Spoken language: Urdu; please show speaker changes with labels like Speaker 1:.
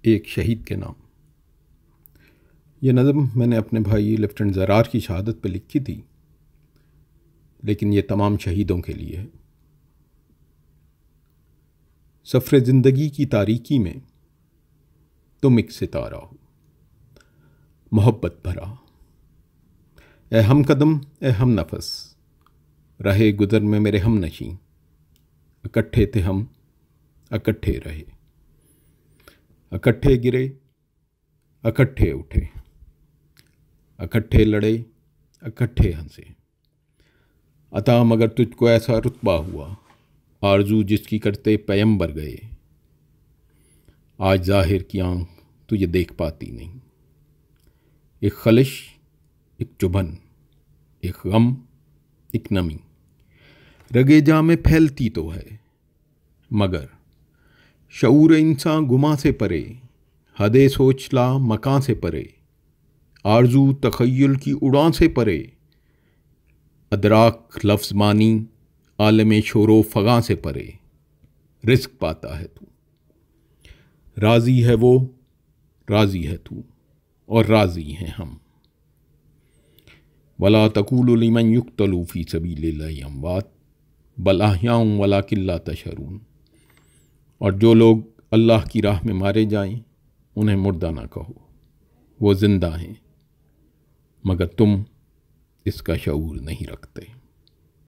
Speaker 1: ایک شہید کے نام۔ یہ نظم میں نے اپنے بھائی لیفٹیننٹ زرار کی شہادت پہ لکھی تھی، لیکن یہ تمام شہیدوں کے لیے ہے۔ سفر زندگی کی تاریکی میں تم ایک ستارہ ہو، محبت بھرا، اے ہم قدم اے ہم نفس، رہے گزر میں میرے ہم نشیں، اکٹھے تھے ہم اکٹھے رہے، اکٹھے گرے اکٹھے اٹھے، اکٹھے لڑے اکٹھے ہنسے، عطا مگر تجھ کو ایسا رتبہ ہوا، آرزو جس کی کرتے پیمبر گئے، آج ظاہر کی آنکھ تجھے دیکھ پاتی نہیں، ایک خلش ایک چبھن، ایک غم ایک نمی، رگے جاں میں پھیلتی تو ہے، مگر شعور انسان گما سے پرے، حدِ سوچ لا مکاں سے پرے، آرزو تخیل کی اڑاں سے پرے، ادراک لفظ مانی عالم شور و فغاں سے پرے، رزق پاتا ہے تو، راضی ہے وہ راضی ہے تو، اور راضی ہیں ہم۔ وَلَا تَقُولُوا لِمَنْ يُقْتَلُ فِي سَبِيلِ اللَّهِ أَمْوَاتٌ بَلْ أَحْيَاءٌ وَلَٰكِن لَا تَشْعُرُونَ، اور جو لوگ اللہ کی راہ میں مارے جائیں انہیں مردہ نہ کہو، وہ زندہ ہیں مگر تم اس کا شعور نہیں رکھتے۔